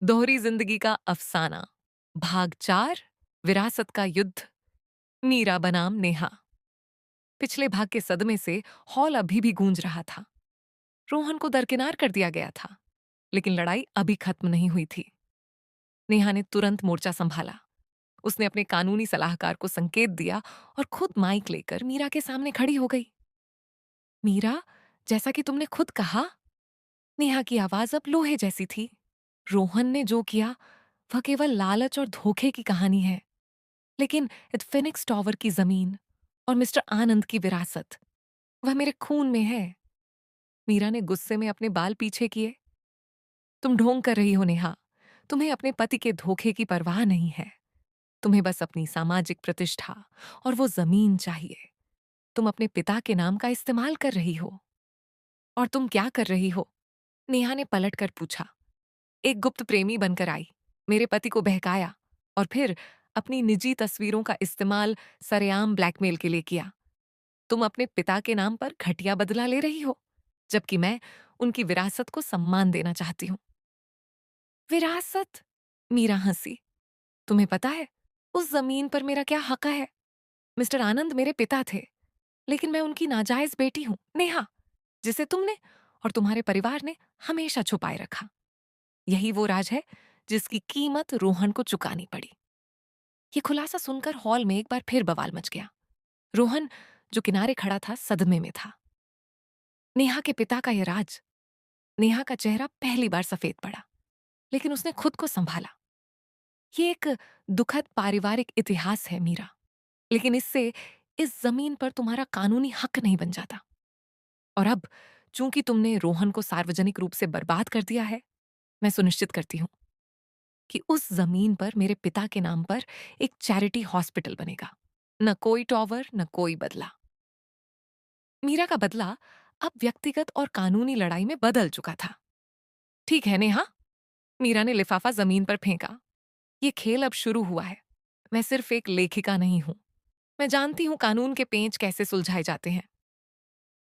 दोहरी जिंदगी का अफसाना। भाग 4। विरासत का युद्ध। मीरा बनाम नेहा। पिछले भाग के सदमे से हॉल अभी भी गूंज रहा था। रोहन को दरकिनार कर दिया गया था, लेकिन लड़ाई अभी खत्म नहीं हुई थी। नेहा ने तुरंत मोर्चा संभाला। उसने अपने कानूनी सलाहकार को संकेत दिया और खुद माइक लेकर मीरा के सामने खड़ी हो गई। मीरा, जैसा कि तुमने खुद कहा। नेहा की आवाज अब लोहे जैसी थी। रोहन ने जो किया वह केवल लालच और धोखे की कहानी है, लेकिन फिनिक्स टॉवर की जमीन और मिस्टर आनंद की विरासत, वह मेरे खून में है। मीरा ने गुस्से में अपने बाल पीछे किए। तुम ढोंग कर रही हो नेहा। तुम्हें अपने पति के धोखे की परवाह नहीं है। तुम्हें बस अपनी सामाजिक प्रतिष्ठा और वो जमीन चाहिए। तुम अपने पिता के नाम का इस्तेमाल कर रही हो। और तुम क्या कर रही हो? नेहा ने पलट कर पूछा। एक गुप्त प्रेमी बनकर आई, मेरे पति को बहकाया और फिर अपनी निजी तस्वीरों का इस्तेमाल सरेआम ब्लैकमेल के लिए किया। तुम अपने पिता के नाम पर घटिया बदला ले रही हो, जबकि मैं उनकी विरासत को सम्मान देना चाहती हूं। विरासत? मीरा हंसी। तुम्हें पता है उस जमीन पर मेरा क्या हक है? मिस्टर आनंद मेरे पिता थे, लेकिन मैं उनकी नाजायज बेटी हूं, नेहा, जिसे तुमने और तुम्हारे परिवार ने हमेशा छुपाए रखा। यही वो राज है जिसकी कीमत रोहन को चुकानी पड़ी। ये खुलासा सुनकर हॉल में एक बार फिर बवाल मच गया। रोहन, जो किनारे खड़ा था, सदमे में था। नेहा के पिता का यह राज। नेहा का चेहरा पहली बार सफेद पड़ा, लेकिन उसने खुद को संभाला। ये एक दुखद पारिवारिक इतिहास है मीरा, लेकिन इससे इस जमीन पर तुम्हारा कानूनी हक नहीं बन जाता। और अब चूंकि तुमने रोहन को सार्वजनिक रूप से बर्बाद कर दिया है, मैं सुनिश्चित करती हूं कि उस जमीन पर मेरे पिता के नाम पर एक चैरिटी हॉस्पिटल बनेगा। न कोई टॉवर, न कोई बदला। मीरा का बदला अब व्यक्तिगत और कानूनी लड़ाई में बदल चुका था। ठीक है नेहा। मीरा ने लिफाफा जमीन पर फेंका। ये खेल अब शुरू हुआ है। मैं सिर्फ एक लेखिका नहीं हूं। मैं जानती हूं कानून के पेंच कैसे सुलझाए जाते हैं।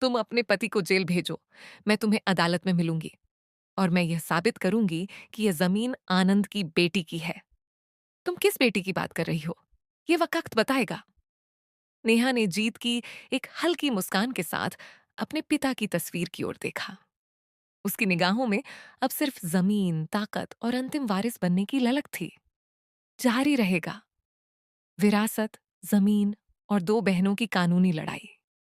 तुम अपने पति को जेल भेजो। मैं तुम्हें अदालत में मिलूंगी और मैं यह साबित करूंगी कि यह जमीन आनंद की बेटी की है। तुम किस बेटी की बात कर रही हो? ये वक्त बताएगा। नेहा ने जीत की एक हल्की मुस्कान के साथ अपने पिता की तस्वीर की ओर देखा। उसकी निगाहों में अब सिर्फ जमीन, ताकत और अंतिम वारिस बनने की ललक थी। जारी रहेगा विरासत, जमीन और दो बहनों की कानूनी लड़ाई।